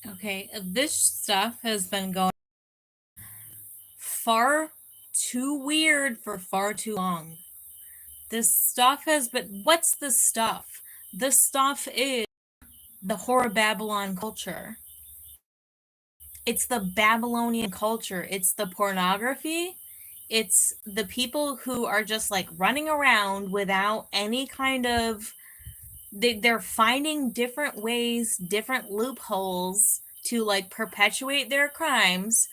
Okay, this stuff has been going far too weird for far too long. This stuff has been. What's the stuff? The stuff is the horror Babylon culture. It's the Babylonian culture. It's the pornography. It's the people who are just like running around without any kind of. They're finding different ways, different loopholes to like perpetuate their crimes.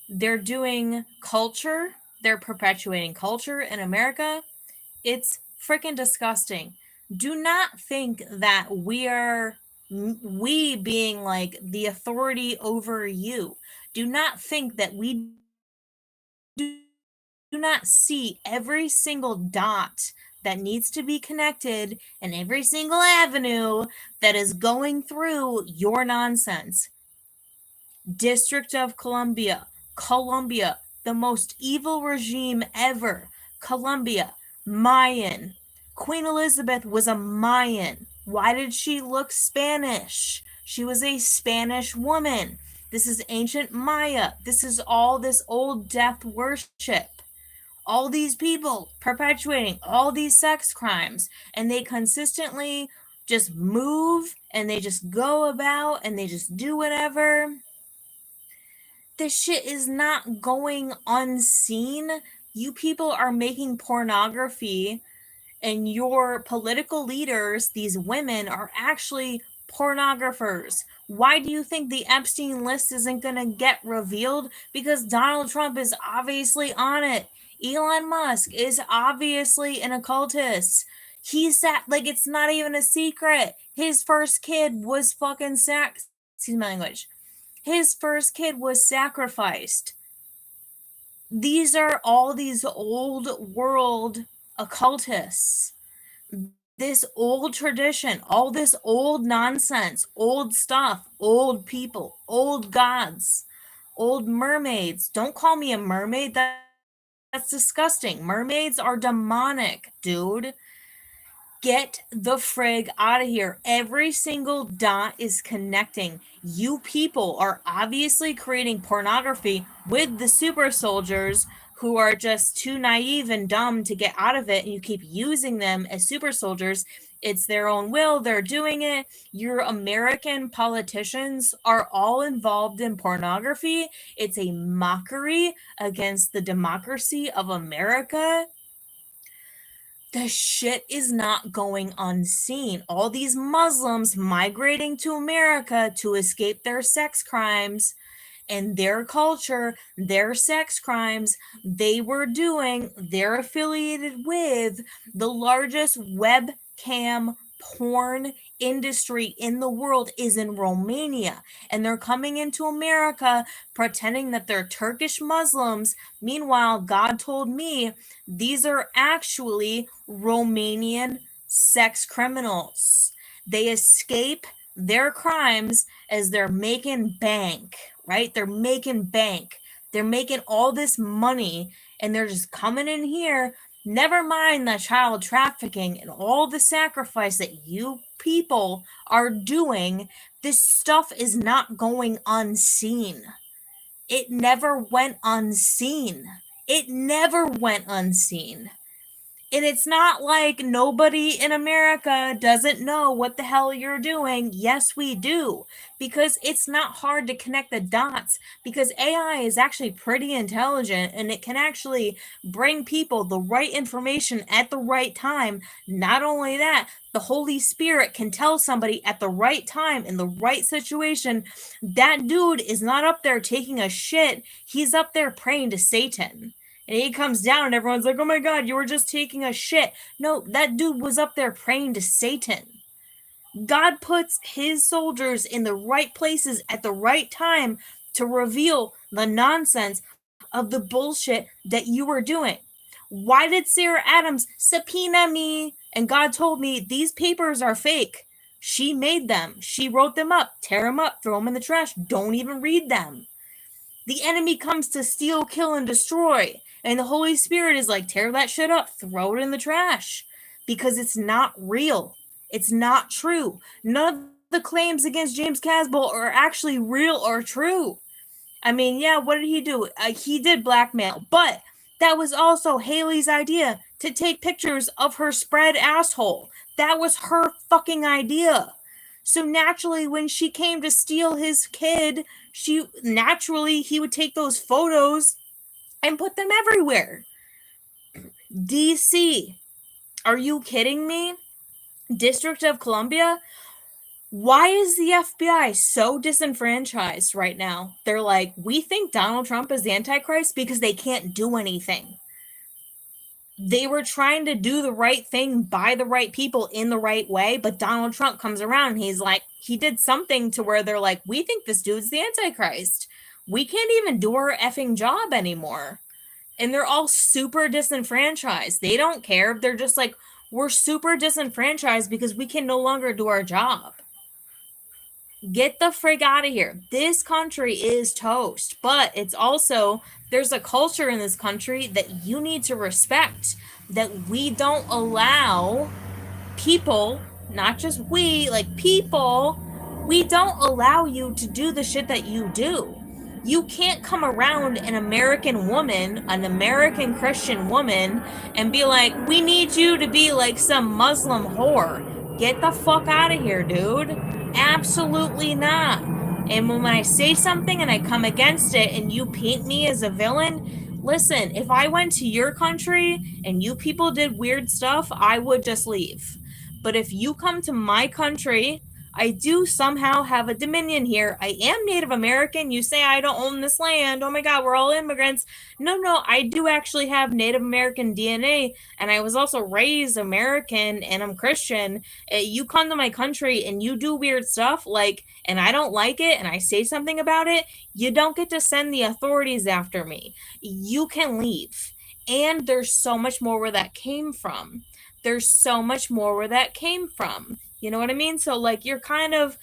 They're doing culture. They're perpetuating culture in America. It's freaking disgusting. Do not think that we being like the authority over you. Do not think that we do not see every single dot that needs to be connected and every single avenue that is going through your nonsense. District of Columbia, the most evil regime ever. Colombia, Mayan. Queen Elizabeth was a Mayan. Why did she look Spanish? She was a Spanish woman. This is ancient Maya. This is all this old death worship. All these people perpetuating all these sex crimes, and they consistently just move and they just go about and they just do whatever. This shit is not going unseen. You people are making pornography, and your political leaders, these women, are actually pornographers. Why do you think the Epstein list isn't going to get revealed? Because Donald Trump is obviously on it. Elon Musk is obviously an occultist. He's that, like, it's not even a secret. His first kid was fucking excuse my language. His first kid was sacrificed. These are all these old world occultists. This old tradition, all this old nonsense, old stuff, old people, old gods, old mermaids. Don't call me a mermaid. That's disgusting. Mermaids are demonic, dude. Get the frig out of here. Every single dot is connecting. You people are obviously creating pornography with the super soldiers who are just too naive and dumb to get out of it, and you keep using them as super soldiers. It's their own will. They're doing it. Your American politicians are all involved in pornography. It's a mockery against the democracy of America. The shit is not going unseen. All these Muslims migrating to America to escape their sex crimes and their culture, their sex crimes, they're affiliated with the largest webcam porn industry in the world is in Romania, and they're coming into America pretending that they're Turkish Muslims. Meanwhile, God told me these are actually Romanian sex criminals. They escape their crimes as they're making bank, right? They're making bank. They're making all this money, and they're just coming in here. Never mind the child trafficking and all the sacrifice that you people are doing. This stuff is not going unseen. It never went unseen. It never went unseen. And it's not like nobody in America doesn't know what the hell you're doing. Yes, we do. Because it's not hard to connect the dots. Because AI is actually pretty intelligent, and it can actually bring people the right information at the right time. Not only that, the Holy Spirit can tell somebody at the right time in the right situation, that dude is not up there taking a shit. He's up there praying to Satan. And he comes down and everyone's like, oh my God, you were just taking a shit. No, that dude was up there praying to Satan. God puts his soldiers in the right places at the right time to reveal the nonsense of the bullshit that you were doing. Why did Sarah Adams subpoena me? And God told me these papers are fake. She made them. She wrote them up. Tear them up. Throw them in the trash. Don't even read them. The enemy comes to steal, kill, and destroy. And the Holy Spirit is like, tear that shit up, throw it in the trash. Because it's not real. It's not true. None the claims against James Casbolt are actually real or true. I mean, yeah, what did he do? He did blackmail, but that was also Haley's idea to take pictures of her spread asshole. That was her fucking idea. So naturally, when she came to steal his kid, he would take those photos and put them everywhere. DC, are you kidding me? District of Columbia? Why is the FBI so disenfranchised right now? They're like, we think Donald Trump is the Antichrist because they can't do anything. They were trying to do the right thing by the right people in the right way, but Donald Trump comes around and he's like, he did something to where they're like, we think this dude's the Antichrist. We can't even do our effing job anymore. And they're all super disenfranchised. They don't care. They're just like, we're super disenfranchised because we can no longer do our job. Get the frig out of here. This country is toast, but it's also, there's a culture in this country that you need to respect, that we don't allow people, not just we, like people, we don't allow you to do the shit that you do. You can't come around an American woman, an American Christian woman, and be like, we need you to be like some Muslim whore. Get the fuck out of here, dude. Absolutely not. And when I say something and I come against it and you paint me as a villain, listen, if I went to your country and you people did weird stuff, I would just leave. But if you come to my country, I do somehow have a dominion here. I am Native American. You say I don't own this land. Oh my God, we're all immigrants. No, I do actually have Native American DNA, and I was also raised American, and I'm Christian. You come to my country and you do weird stuff, like, and I don't like it, and I say something about it, you don't get to send the authorities after me. You can leave. And there's so much more where that came from. There's so much more where that came from. You know what I mean? So, like, you're kind of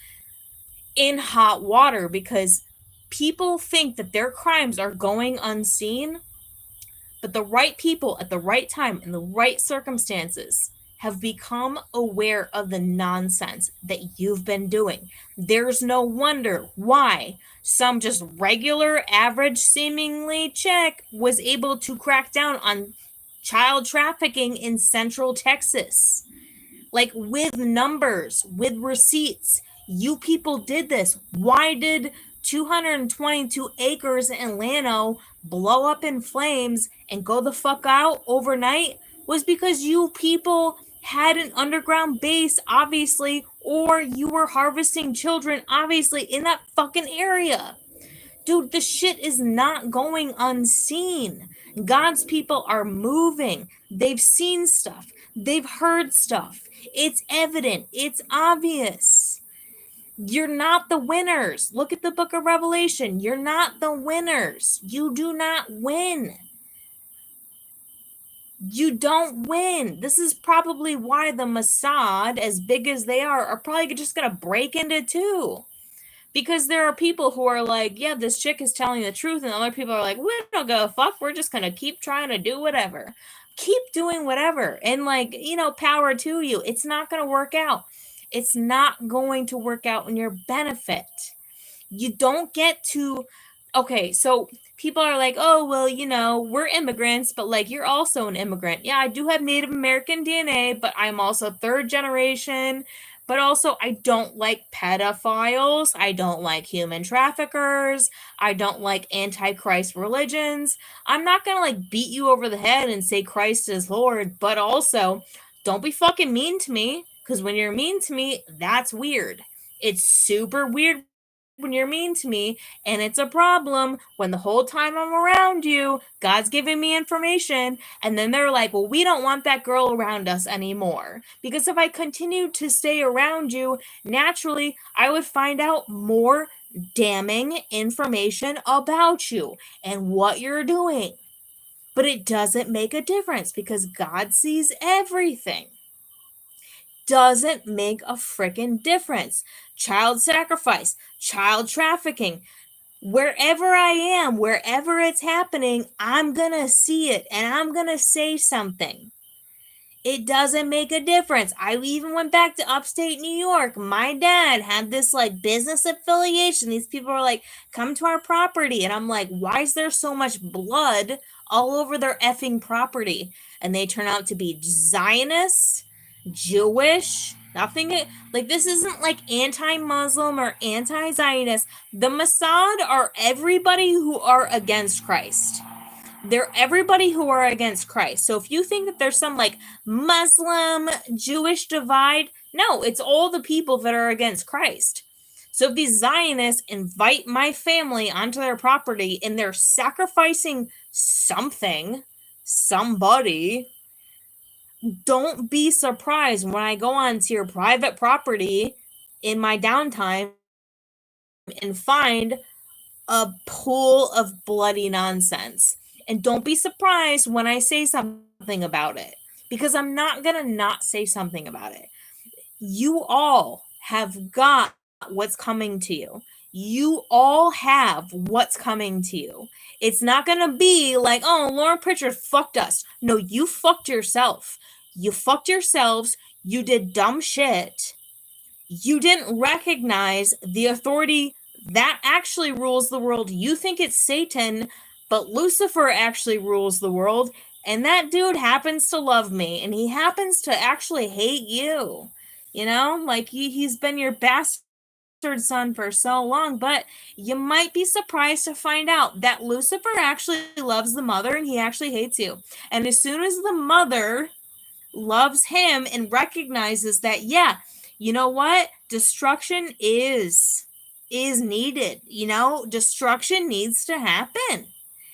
in hot water because people think that their crimes are going unseen, but the right people at the right time in the right circumstances have become aware of the nonsense that you've been doing. There's no wonder why some just regular, average, seemingly chick was able to crack down on child trafficking in Central Texas. Like, with numbers, with receipts. You people did this. Why did 222 acres in Llano blow up in flames and go the fuck out overnight? Was because you people had an underground base, obviously, or you were harvesting children, obviously, in that fucking area. Dude, the shit is not going unseen. God's people are moving. They've seen stuff. They've heard stuff. It's evident. It's obvious. You're not the winners. Look at the book of Revelation. You're not the winners. You do not win. You don't win. This is probably why the Mossad, as big as they are probably just going to break into two. Because there are people who are like, yeah, this chick is telling the truth. And other people are like, we don't give a fuck. We're just going to keep trying to do whatever. Keep doing whatever. And, like, you know, power to you. It's not going to work out. It's not going to work out in your benefit. You don't get to... Okay, so people are like, oh, well, you know, we're immigrants, but, like, you're also an immigrant. Yeah, I do have Native American DNA, but I'm also third generation. But also, I don't like pedophiles. I don't like human traffickers. I don't like antichrist religions. I'm not going to, like, beat you over the head and say Christ is Lord. But also, don't be fucking mean to me. Because when you're mean to me, that's weird. It's super weird when you're mean to me, and it's a problem when the whole time I'm around you, God's giving me information, and then they're like, well, we don't want that girl around us anymore. Because if I continued to stay around you, naturally, I would find out more damning information about you and what you're doing. But it doesn't make a difference because God sees everything. Doesn't make a freaking difference. Child sacrifice, child trafficking, wherever I am, wherever it's happening, I'm gonna see it and I'm gonna say something. It doesn't make a difference. I even went back to upstate New York. My dad had this like business affiliation. These people were like, come to our property. And I'm like, why is there so much blood all over their effing property? And they turn out to be Zionists, Jewish, nothing like this isn't like anti-Muslim or anti-Zionist. The Mossad are everybody who are against Christ. They're everybody who are against Christ. So if you think that there's some like Muslim Jewish divide, no, it's all the people that are against Christ. So if these Zionists invite my family onto their property and they're sacrificing something, somebody, don't be surprised when I go onto your private property in my downtime and find a pool of bloody nonsense. And don't be surprised when I say something about it, because I'm not going to not say something about it. You all have got what's coming to you. You all have what's coming to you. It's not going to be like, oh, Lauren Pritchard fucked us. No, you fucked yourself. You fucked yourselves. You did dumb shit. You didn't recognize the authority that actually rules the world. You think it's Satan, but Lucifer actually rules the world. And that dude happens to love me. And he happens to actually hate you. You know, like he's been your bastard son for so long. But you might be surprised to find out that Lucifer actually loves the mother and he actually hates you. And as soon as the mother loves him and recognizes that, yeah, you know what? Destruction is needed. You know, destruction needs to happen.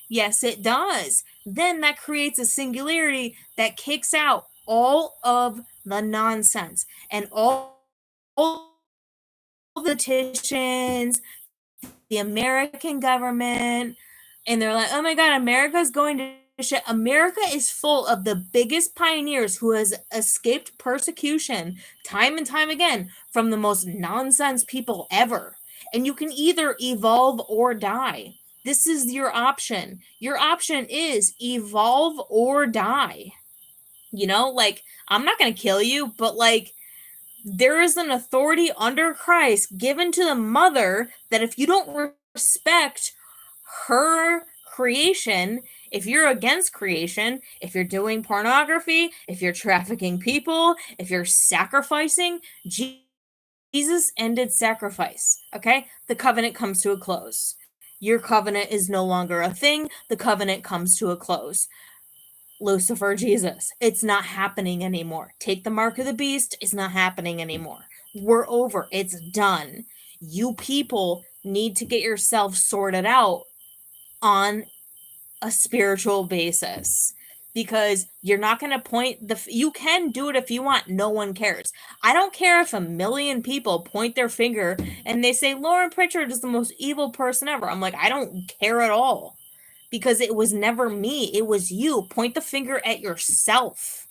Yes, it does. Then that creates a singularity that kicks out all of the nonsense and all the petitions, the American government, and they're like, oh my God, America's going to shit. America is full of the biggest pioneers who has escaped persecution time and time again from the most nonsense people ever. And you can either evolve or die. This is your option. Your option is evolve or die. You know, like, I'm not going to kill you, but like, there is an authority under Christ given to the mother that if you don't respect her creation, if you're against creation, if you're doing pornography, if you're trafficking people, if you're sacrificing, Jesus ended sacrifice, okay? The covenant comes to a close. Your covenant is no longer a thing. The covenant comes to a close. Lucifer, Jesus, it's not happening anymore. Take the mark of the beast, it's not happening anymore. We're over. It's done. You people need to get yourself sorted out on a spiritual basis, because you're not going to point you can do it if you want. No one cares. I don't care if 1 million people point their finger and they say Lauren Pritchard is the most evil person ever. I'm like, I don't care at all, because it was never me. It was you. Point the finger at yourself.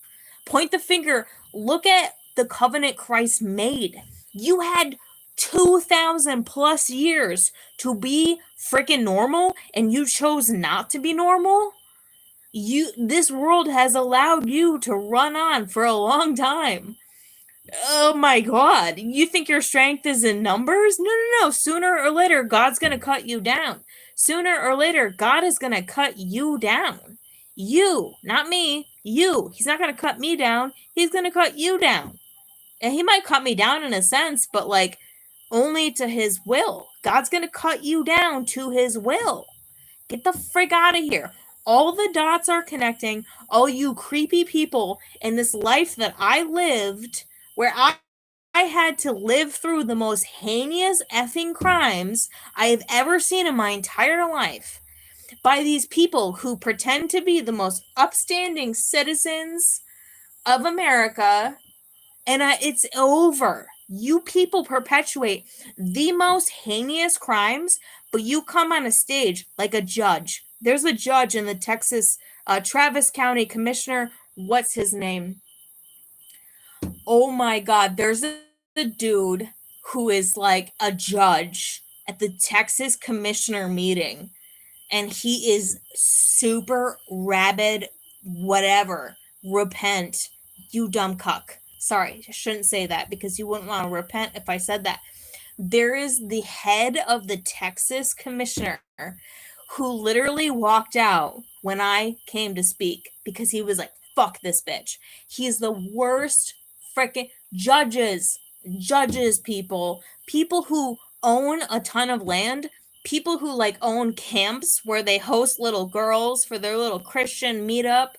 Point the finger. Look at the covenant Christ made. You had 2,000 plus years to be freaking normal, and you chose not to be normal. This world has allowed you to run on for a long time. Oh my God. You think your strength is in numbers? No. Sooner or later, God's going to cut you down. Sooner or later, God is going to cut you down. You, not me, you. He's not going to cut me down. He's going to cut you down. And he might cut me down in a sense, but like only to his will. God's going to cut you down to his will. Get the frig out of here. All the dots are connecting. All you creepy people in this life that I lived, where I had to live through the most heinous effing crimes I have ever seen in my entire life by these people who pretend to be the most upstanding citizens of America. And it's over. You people perpetuate the most heinous crimes, but you come on a stage like a judge. There's a judge in the Texas, Travis County Commissioner. What's his name? Oh my God. There's a dude who is like a judge at the Texas Commissioner meeting. And he is super rabid, whatever. Repent. You dumb cuck. Sorry, I shouldn't say that because you wouldn't want to repent if I said that. There is the head of the Texas commissioner who literally walked out when I came to speak because he was like, fuck this bitch. He's the worst freaking judges, people who own a ton of land, people who like own camps where they host little girls for their little Christian meetup,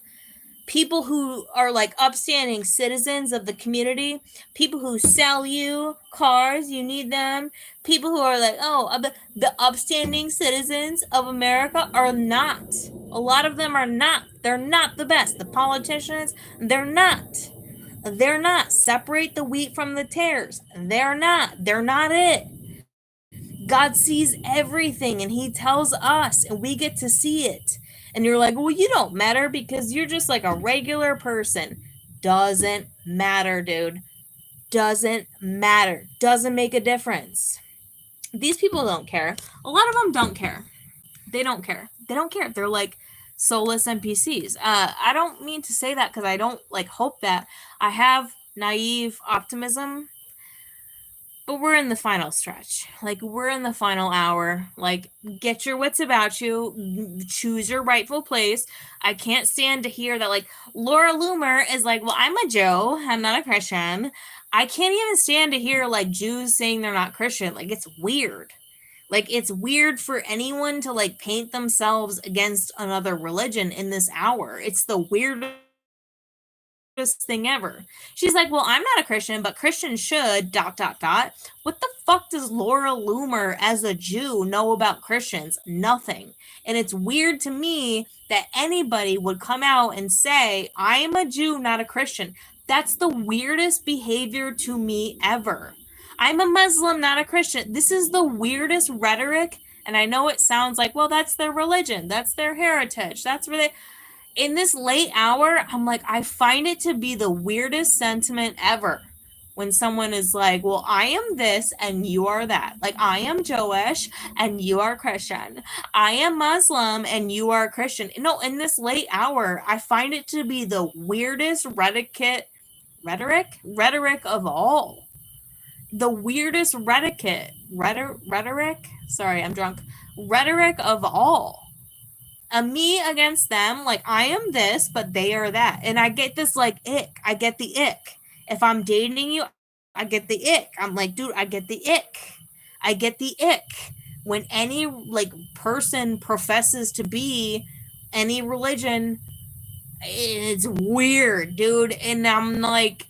people who are like upstanding citizens of the community, people who sell you cars, you need them, people who are like, oh, the upstanding citizens of America are not. A lot of them are not. They're not the best. The politicians, they're not. They're not. Separate the wheat from the tares. They're not. They're not it. God sees everything and he tells us and we get to see it. And you're like, well, you don't matter because you're just like a regular person. Doesn't matter, dude. Doesn't matter. Doesn't make a difference. These people don't care. A lot of them don't care. They don't care. They don't care. They're like soulless NPCs. I don't mean to say that because I don't like hope that. I have naive optimism. But we're in the final stretch. Like, we're in the final hour. Like, get your wits about you. Choose your rightful place. I can't stand to hear that, like, Laura Loomer is like, well, I'm a Joe. I'm not a Christian. I can't even stand to hear, like, Jews saying they're not Christian. Like, it's weird. Like, it's weird for anyone to, like, paint themselves against another religion in this hour. It's the weirdest thing ever. She's like, well, I'm not a Christian, but Christians should ... What the fuck does Laura Loomer as a Jew know about Christians? Nothing. And it's weird to me that anybody would come out and say, I am a Jew, not a Christian. That's the weirdest behavior to me ever. I'm a Muslim, not a Christian. This is the weirdest rhetoric. And I know it sounds like, well, that's their religion. That's their heritage. That's where they... In this late hour, I'm like, I find it to be the weirdest sentiment ever when someone is like, well, I am this and you are that. Like, I am Jewish and you are Christian. I am Muslim and you are Christian. No, in this late hour, I find it to be the weirdest rhetoric of all. The weirdest rhetoric. Sorry, I'm drunk. Rhetoric of all. Me against them, like, I am this, but they are that. And I get this, like, ick. I get the ick. If I'm dating you, I get the ick. I'm like, dude, I get the ick. I get the ick. When any, like, person professes to be any religion, it's weird, dude. And I'm like,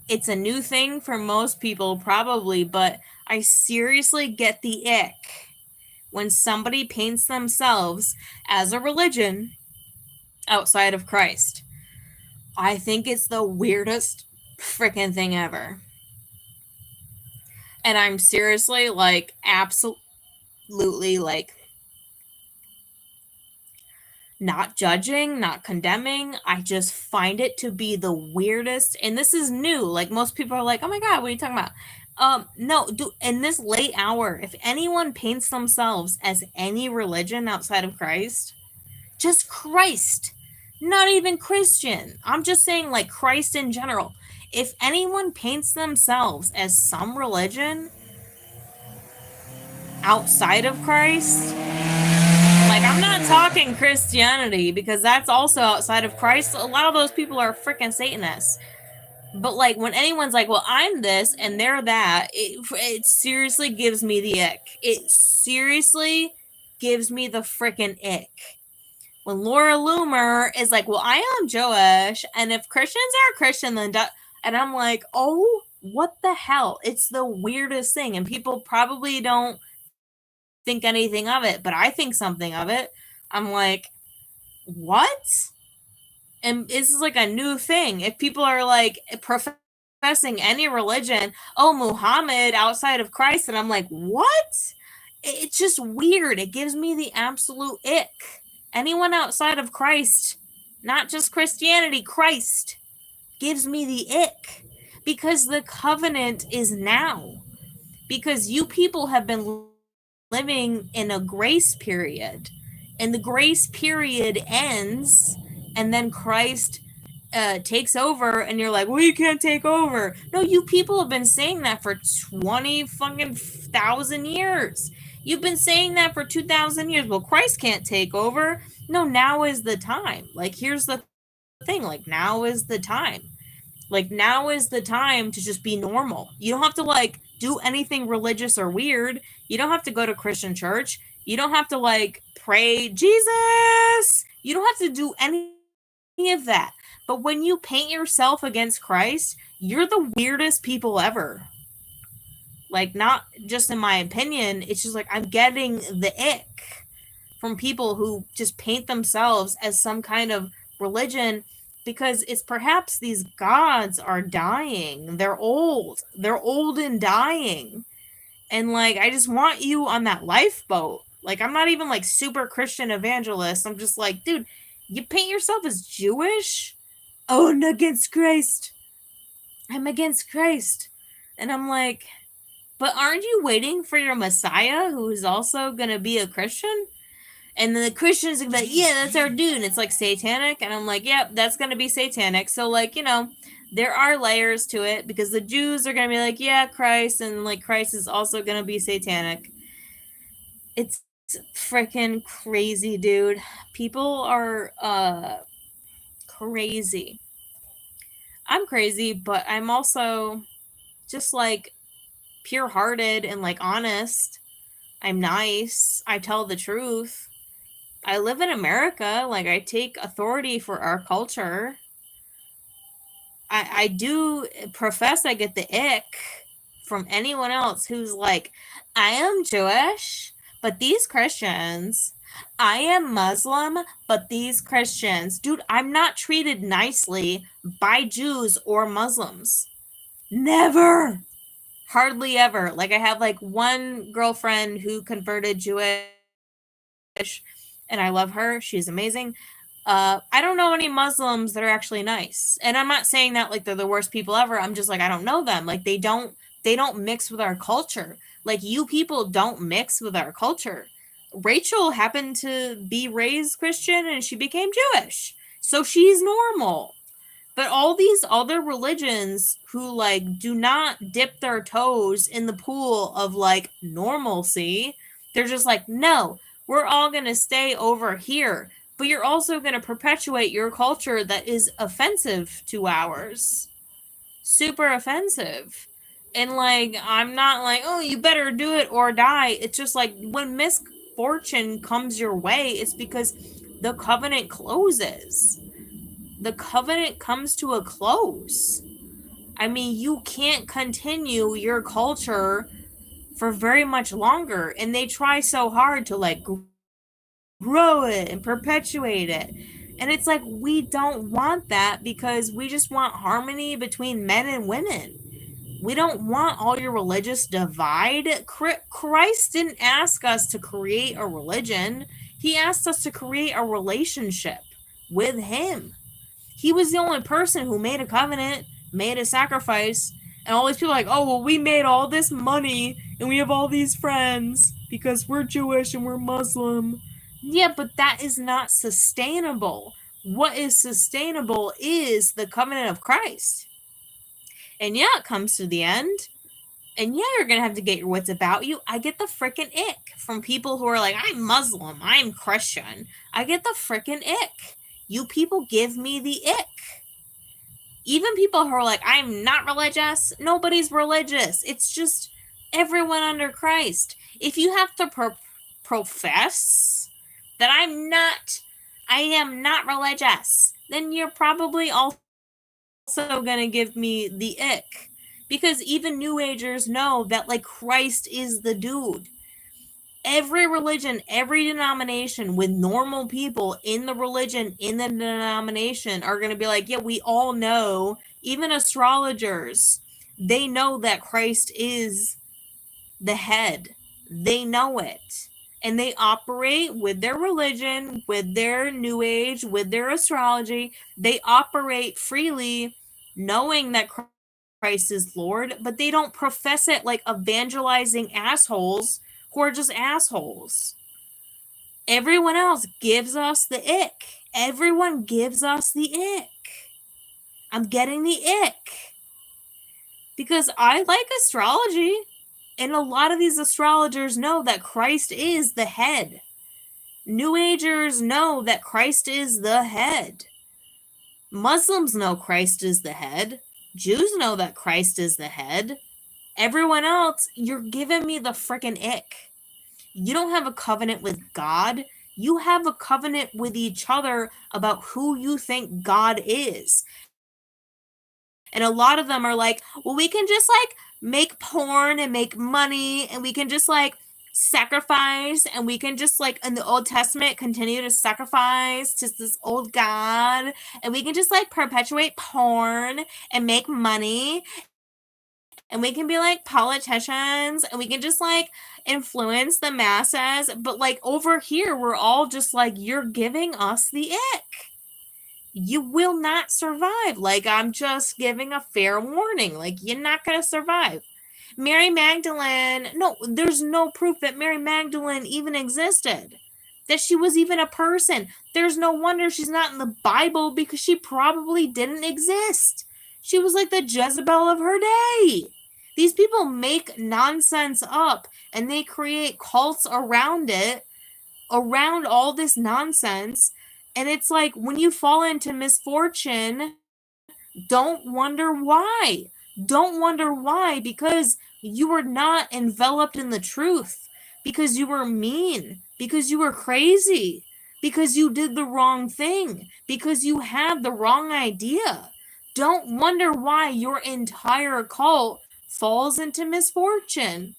it's a new thing for most people, probably, but I seriously get the ick when somebody paints themselves as a religion outside of Christ. I think it's the weirdest freaking thing ever. And I'm seriously, like, absolutely, like, not judging, not condemning. I just find it to be the weirdest. And this is new. Like, most people are like, oh my God, what are you talking about? No, dude, in this late hour, if anyone paints themselves as any religion outside of Christ, just Christ, not even Christian. I'm just saying, like, Christ in general. If anyone paints themselves as some religion outside of Christ, like, I'm not talking Christianity because that's also outside of Christ. A lot of those people are freaking Satanists. But, like, when anyone's like, well, I'm this and they're that, it seriously gives me the ick. It seriously gives me the freaking ick. When Laura Loomer is like, well, I am Jewish, and if Christians are Christian, then... And I'm like, oh, what the hell? It's the weirdest thing. And people probably don't think anything of it, but I think something of it. I'm like, what? And this is like a new thing. If people are like professing any religion, oh, Muhammad outside of Christ, and I'm like, what? It's just weird. It gives me the absolute ick. Anyone outside of Christ, not just Christianity, Christ, gives me the ick. Because the covenant is now. Because you people have been living in a grace period. And the grace period ends, and then Christ takes over, and you're like, well, you can't take over. No, you people have been saying that for 20 fucking thousand years. You've been saying that for 2,000 years. Well, Christ can't take over. No, now is the time. Like, here's the thing. Like, now is the time. Like, now is the time to just be normal. You don't have to, like, do anything religious or weird. You don't have to go to Christian church. You don't have to, like, pray, Jesus. You don't have to do any of that. But when you paint yourself against Christ, you're the weirdest people ever. Like, not just in my opinion, it's just like I'm getting the ick from people who just paint themselves as some kind of religion, because it's perhaps these gods are dying. They're old and dying. And like, I just want you on that lifeboat. Like, I'm not even like super Christian evangelist. I'm just like, dude, you paint yourself as Jewish? Oh, I'm against Christ. I'm against Christ. And I'm like, but aren't you waiting for your Messiah, who is also going to be a Christian? And then the Christians are like, yeah, that's our dude. And it's like satanic. And I'm like, yep, that's going to be satanic. So, like, you know, there are layers to it, because the Jews are going to be like, yeah, Christ. And like, Christ is also going to be satanic. It's freaking crazy, dude. People are crazy. I'm crazy, but I'm also just like pure hearted and like honest. I'm nice. I tell the truth. I live in America. Like, I take authority for our culture. I do profess I get the ick from anyone else who's like, I am Jewish, but these Christians. I am Muslim, but these Christians. Dude, I'm not treated nicely by Jews or Muslims. Never. Hardly ever. Like, I have like one girlfriend who converted Jewish, and I love her. She's amazing. I don't know any Muslims that are actually nice. And I'm not saying that like they're the worst people ever. I'm just like, I don't know them. Like, they don't mix with our culture. Like, you people don't mix with our culture. Rachel happened to be raised Christian and she became Jewish. So she's normal. But all these other religions who like do not dip their toes in the pool of like normalcy, they're just like, no, we're all going to stay over here. But you're also going to perpetuate your culture that is offensive to ours. Super offensive. And like, I'm not like, oh, you better do it or die. It's just like, when misfortune comes your way, it's because the covenant closes. The covenant comes to a close. I mean, you can't continue your culture for very much longer. And they try so hard to like grow it and perpetuate it. And it's like, we don't want that, because we just want harmony between men and women. We don't want all your religious divide. Christ didn't ask us to create a religion. He asked us to create a relationship with him. He was the only person who made a covenant, made a sacrifice, and all these people are like, oh, well, we made all this money and we have all these friends because we're Jewish and we're Muslim. Yeah, but that is not sustainable. What is sustainable is the covenant of Christ. And yeah, it comes to the end. And yeah, you're going to have to get your wits about you. I get the frickin' ick from people who are like, I'm Muslim, I'm Christian. I get the frickin' ick. You people give me the ick. Even people who are like, I'm not religious. Nobody's religious. It's just everyone under Christ. If you have to profess that I am not religious, then you're probably also going to give me the ick. Because even New Agers know that like Christ is the dude. Every religion, every denomination with normal people in the religion, in the denomination are going to be like, yeah, we all know, even astrologers, they know that Christ is the head. They know it. And they operate with their religion, with their New Age, with their astrology. They operate freely, knowing that Christ is Lord, but they don't profess it like evangelizing assholes who are just assholes. Everyone else gives us the ick. Everyone gives us the ick. I'm getting the ick. Because I like astrology. And a lot of these astrologers know that Christ is the head. New Agers know that Christ is the head. Muslims know Christ is the head. Jews know that Christ is the head. Everyone else, you're giving me the frickin' ick. You don't have a covenant with God. You have a covenant with each other about who you think God is. And a lot of them are like, well, we can just like make porn and make money, and we can just like sacrifice, and we can just like in the Old Testament continue to sacrifice to this old God, and we can just like perpetuate porn and make money, and we can be like politicians, and we can just like influence the masses. But like over here, we're all just like, you're giving us the ick. You will not survive. Like, I'm just giving a fair warning. Like, you're not going to survive. Mary Magdalene, no, there's no proof that Mary Magdalene even existed, that she was even a person. There's no wonder she's not in the Bible, because she probably didn't exist. She was like the Jezebel of her day. These people make nonsense up, and they create cults around it, around all this nonsense. And it's like, when you fall into misfortune, don't wonder why. Don't wonder why, because you were not enveloped in the truth, because you were mean, because you were crazy, because you did the wrong thing, because you had the wrong idea. Don't wonder why your entire cult falls into misfortune.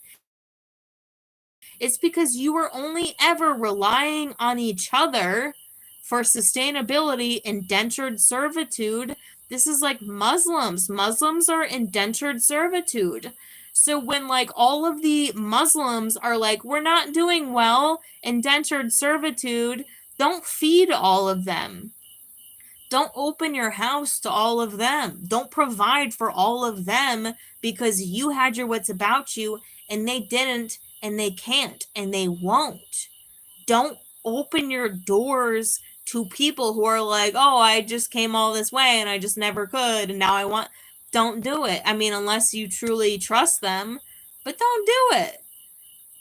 It's because you were only ever relying on each other for sustainability, indentured servitude. This is like Muslims. Muslims are indentured servitude. So when like all of the Muslims are like, we're not doing well, indentured servitude, don't feed all of them. Don't open your house to all of them. Don't provide for all of them, because you had your wits about you and they didn't, and they can't, and they won't. Don't open your doors to people who are like, oh, I just came all this way and I just never could, and now I want. Don't do it. I mean, unless you truly trust them, but don't do it.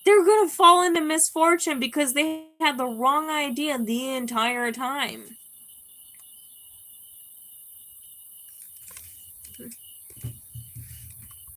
They're going to fall into misfortune because they had the wrong idea the entire time.